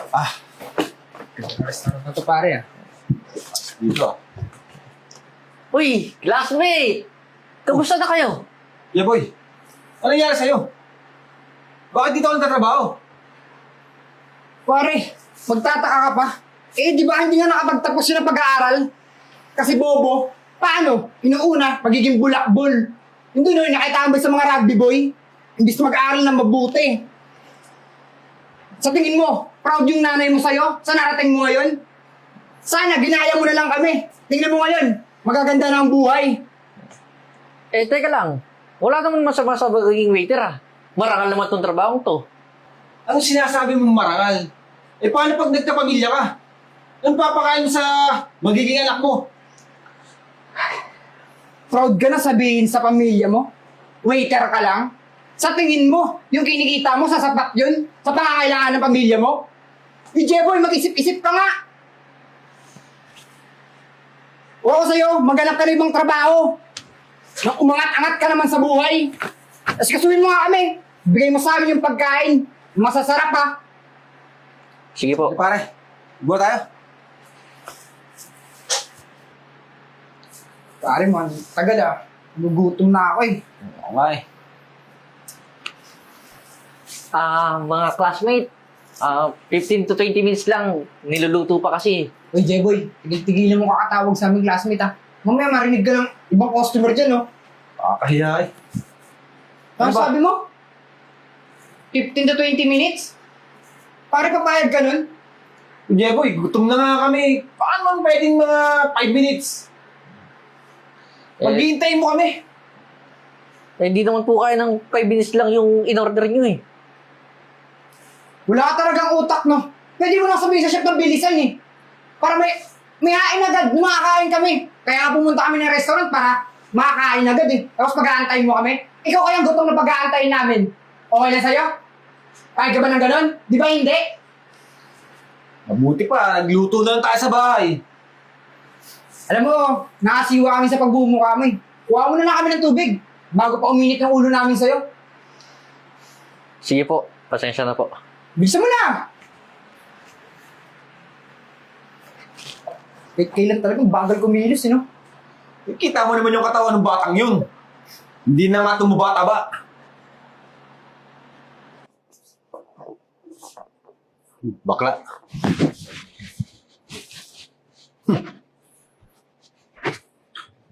Ah, ganda restaurant na to pare ah. Dito ah. Uy, classmate! Kamusta na kayo? Yeah boy, ano nangyari sa'yo? Bakit dito ka nagtatrabaho? Pare, magtataka ka pa? Eh, di ba hindi nga nakapagtapos yun ng pag-aaral? Kasi bobo, paano? Inuuna, magiging bulakbol. Hindi no, nakitambay sa mga rugby boy. Imbis na mag-aaral ng mabuti. Sa tingin mo, proud yung nanay mo sa'yo? Sa narating mo ngayon? Sana, ginaya mo na lang kami. Tingnan mo ngayon, magaganda na ang buhay. Eh, teka lang. Wala naman masama sa magiging waiter ah. Marangal naman tong trabaho to. Anong sinasabi mong marangal? Eh paano pag nagkapamilya ka? Anong papakain mo sa magiging anak mo? Proud ka na sabihin sa pamilya mo? Waiter ka lang? Sa tingin mo, yung kinikita mo, sasapat yun? Sa pangangailangan ng pamilya mo? Jeboy, mag-isip-isip ka nga! O ako sa'yo, maghanap ka na ibang trabaho. Nang umangat-angat ka naman sa buhay. Tapos kasuhin mo nga kami. Bigay mo sa amin yung pagkain. Masasarap ha. Sige po. Eh pare, buwa tayo. Pare man, tagal ah. Nagugutom na ako eh. Oo nga eh. Mga classmate, 15 to 20 minutes lang, niluluto pa kasi. Uy, Jeboy, tigil-tigilan mo kakatawag sa aming classmate ha. Mamaya marinig ka ng ibang customer dyan, no? Kakahiya eh. Ano Ano ba? sabi mo? 15 to 20 minutes? Pare, papayag ka nun? Jeboy, gutom na nga kami. Paano man pwedeng mga 5 minutes? Maghihintayin mo kami. Eh, hindi naman po kaya ng 5 minutes lang yung in-order nyo eh. Wala ka talagang utak, no? Pwede mo lang sabihin sa chef ng bilisan eh. Para may hain agad, makakain kami. Kaya pumunta kami ng restaurant para makakain agad eh. Tapos pag-aantayin mo kami. Ikaw kayang gutom na pag-aantayin namin. Okay lang sa'yo? Kaya ka ba ng ganon? Di ba hindi? Mabuti pa, nagluto na lang tayo sa bahay. Alam mo, nakasiwa kami sa pagbumukha mo eh. Kuha mo na lang kami ng tubig bago pa uminit ng ulo namin sa'yo. Sige po, pasensya na po. Bilisan mo na! Kailan talagang bagal kumilos, no? Kita mo naman yung katawan ng batang yun. Hindi na nga tumubata ba? Bakla.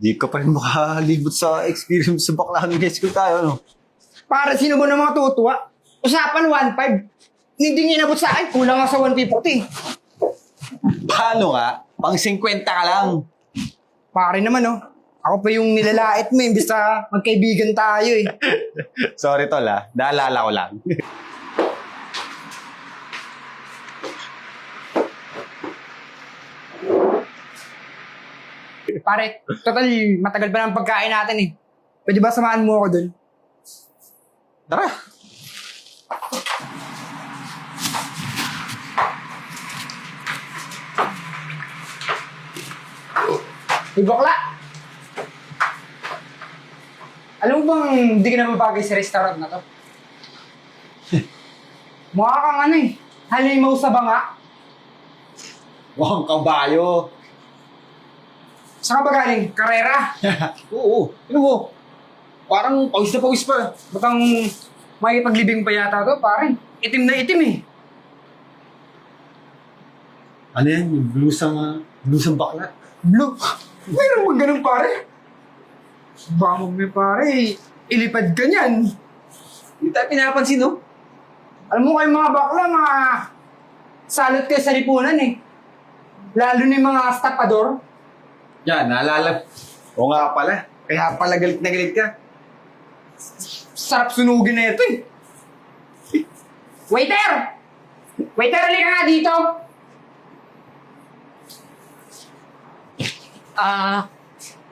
Di ka pa rin makalibot sa experience sa baklahan ng high school tayo, no? Para sino ba ng mga tutuwa? Usapan 1.5. Hindi nga inabot sa akin, kulang nga sa 150. Paano nga? Pang 50 ka lang. Pare naman, no? Ako pa yung nilalait mo, imbis na magkaibigan tayo eh. Sorry tol naalala ko lang. Pare, total, matagal pa ng pagkain natin eh. Pwede ba samahan mo ako dun? Tara. Hey, bakla! Alam mo bang hindi ka na mabagay sa restaurant na to? Mukha kang ano eh, halimaw sa banga. Mukhang kabayo. Saan ka ba galing? Karera? Oo. Ano mo? Parang pawis na pawis pa. Ba't ang may paglibing pa yata to, pare? Itim na itim eh. Ano yan? Yung blusang bakla. Blue. Mayroon mo ganun, pare? Baka mo pare, ilipad ka niyan. Hindi tayo pinapansin, no? Alam mo kayong mga bakla, mga salot kayo sa lipunan eh. Lalo na yung mga stapador. Yan, naalala. Oo nga pala. Kaya pala galit na galit ka. Sarap sunugin na ito eh. Waiter! Waiter, halika nga dito!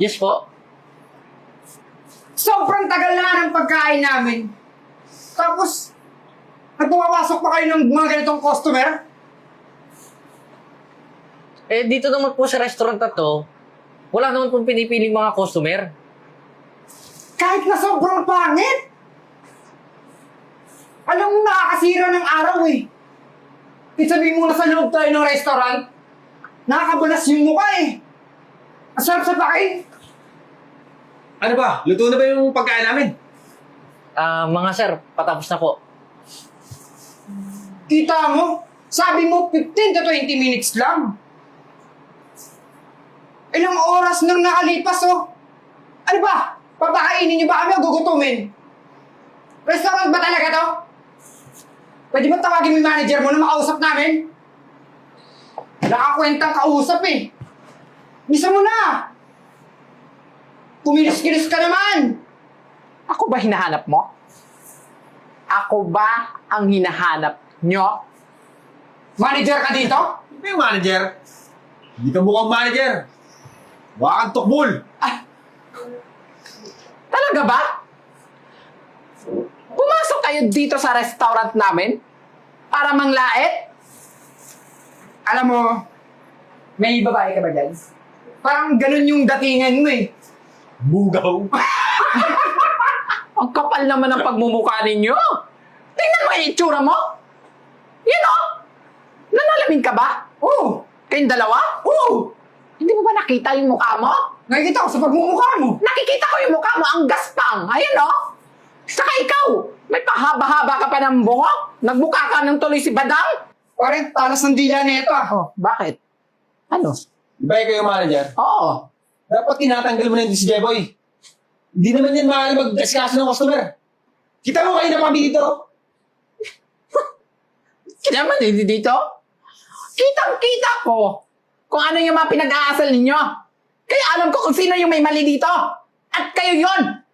Yes po. Sobrang tagal na nga ng pagkain namin. Tapos, nagpapasok pa kayo ng mga ganitong customer? Eh, dito naman po sa restaurant na to, wala naman pong pinipiling mga customer. Kahit na sobrang pangit, Alam mo, nakakasira ng araw eh. Sabihin mo na sa loob tayo ng restaurant, nakakabalas yung mukha eh. Ang sarap sa pakain. Ano ba? Luto na ba yung pagkain namin? Mga sir, patapos na po. Kita mo, sabi mo 15 to 20 minutes lang. Ilang oras nang nakalipas oh. Ano ba? Papakainin niyo ba kami o gugutumin? Restaurant ba talaga to? Pwede ba tawagin mo yung manager mo na makausap namin? Nakakwentang kausap eh. Misa mo na! Kumilis-kilis ka naman! Ako ba hinahanap mo? Ako ba ang hinahanap nyo? Manager ka dito? Ano yung manager? Hindi ka mukhang manager. Mukha kang tukbol. Talaga ba? Pumasok kayo dito sa restaurant namin para manglait? Alam mo, may babae ka ba dyan? Parang ganun yung datingan mo eh. Bugaw. Ang kapal naman ng pagmumukha ninyo. Tingnan mo yung itsura mo. Yan o. Nanalamin ka ba? Oo! Kayong dalawa? Oo! Hindi mo ba nakita yung mukha mo? Nakikita ko sa pagmumukha mo. Nakikita ko yung mukha mo, ang gaspang. Ayan o. Saka ikaw, may pahaba-haba ka pa ng buhok. Nagmukha ka ng tuloy si Badang. Parang talas ng dila nito ah. Oh, bakit? Ano? Di ba ikaw yung manager? Oo. Dapat tinatanggal mo na yung si Jeboy. Hindi naman yan maaari mag-asikaso ng customer. Kita mo kayo na kami dito. Kaya naman dito. Kitang-kita ko kung ano yung mga pinag-aasal ninyo. Kaya alam ko kung sino yung may mali dito. At kayo yon.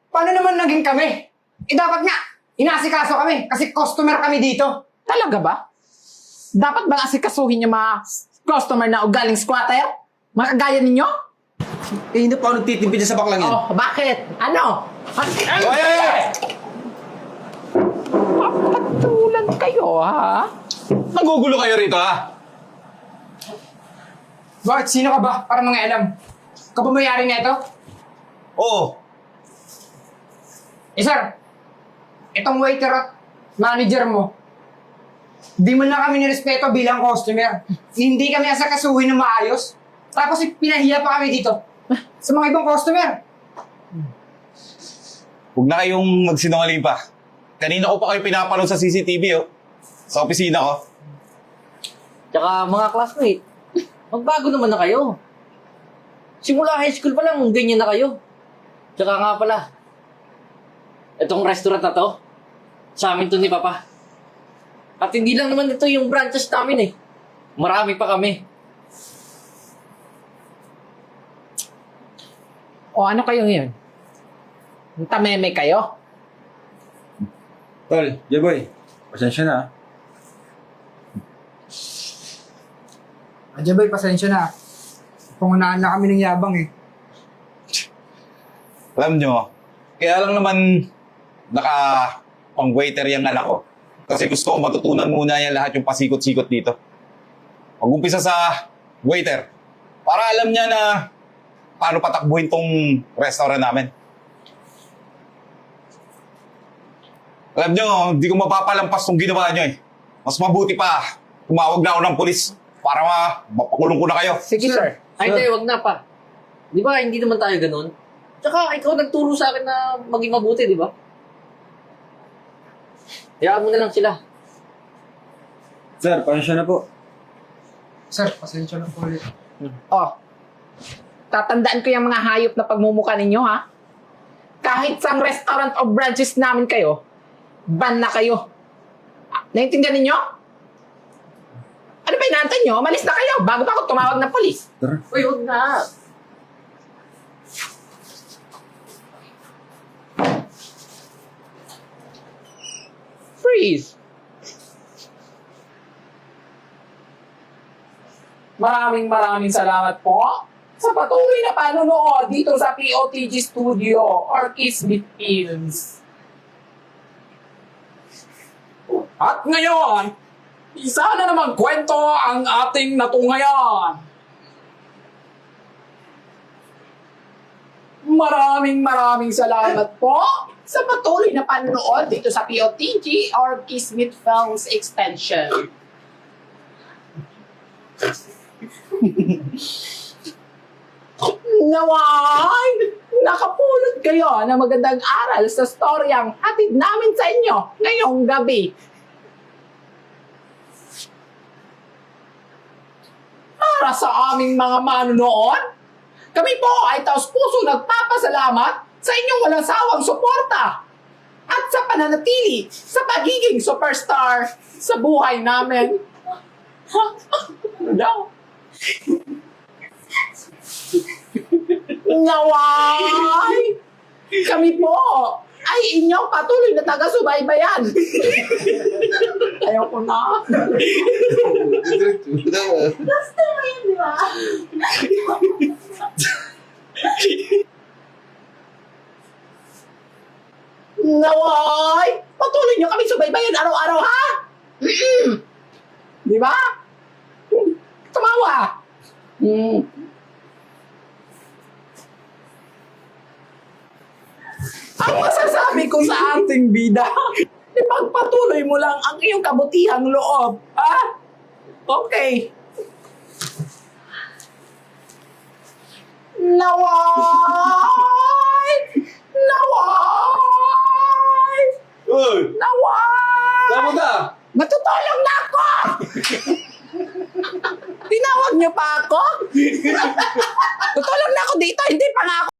Paano naman naging kami? Eh dapat nga, inaasikaso kami kasi customer kami dito. Talaga ba? Dapat ba asikasuhin yung mga customer na ugaling squatter? Mga kagaya ninyo? Eh, hindi pa ako nagtitimpi dyan sa baklang yan. Oh, bakit? Ano? Ay! Papatulan kayo, ha? Nagugulo kayo rito, ha? Bakit? Sino ka ba? Para mga alam. Ka ba may-ari na ito? Oo. Eh sir, itong waiter at manager mo, di mo na kami nirespeto bilang customer. Hindi kami asakasuhin ng maayos. Tapos pinahiya pa kami dito sa mga ibang customer. Huwag na kayong magsinungaling pa. Kanina ko pa kayo pinapanood sa CCTV, oh. Sa opisina ko. Tsaka mga classmate, magbago naman na kayo. Simula high school pa lang, ganyan na kayo. Tsaka nga pala, itong restaurant na to, sa amin to ni Papa. At hindi lang naman ito yung branches namin eh. Marami pa kami. O ano kayo ngayon? Tameme kayo? Tol, Jeboy, pasensya na. Adya boy, pasensya na. Pangunahan na kami ng yabang eh. Alam nyo, kaya lang naman pang-waiter yung anak ko. Kasi gusto ko matutunan muna yan lahat yung pasikot-sikot dito. Mag-umpisa sa waiter. Para alam niya na paano patakbuhin tong restaurant namin. Alam nyo, hindi ko mapapalampas tong ginawa nyo eh. Mas mabuti pa, tumawag na ako ng polis para mapakulong ko na kayo. Sige, sir. Ay, tayo, wag na pa. Di ba, hindi naman tayo ganun? Tsaka, ikaw nagturo sa akin na maging mabuti, di ba? Hayaan mo na lang sila. Sir, pasensya na po. Sir, pasensya na po ulit. Oh, tatandaan ko yung mga hayop na pagmumukha ninyo, ha? Kahit sa restaurant o branches namin kayo, ban na kayo. Naintindihan ninyo? Ano ba inaantay nyo? Malis na kayo bago pa ako tumawag ng polis. Tara. Uy, wag na. Freeze! Maraming salamat po sa patuloy na panunood dito sa POTG Studio or Kismet Films. At ngayon, isa na namang kwento ang ating natungayan. Maraming salamat po sa patuloy na panonood dito sa POTG or Kismet Films Extension. Naway! Nakapulot kayo ng magandang aral sa storyang hatid namin sa inyo ngayong gabi. Para sa aming mga manonood, kami po ay taos-puso nagpapasalamat sa inyong walang sawang suporta at sa pananatili sa pagiging superstar sa buhay namin. Ano daw? Naway! Kami po ay inyong patuloy na taga-subaybayan. Ayaw ko na. Gusto mo yun, di ba? Naway! Patuloy nyo kami subaybayan araw-araw, ha? Di ba? Tumawa. Ang masasabi ko sa ating bida, ipagpatuloy mo lang ang iyong kabutihang loob, ha? Okay. Naway! Naway! Uy! Naway! Saan ka? Matutulong na ako! Tinawag niyo pa ako? Tutulong na ako dito, hindi pa nga ako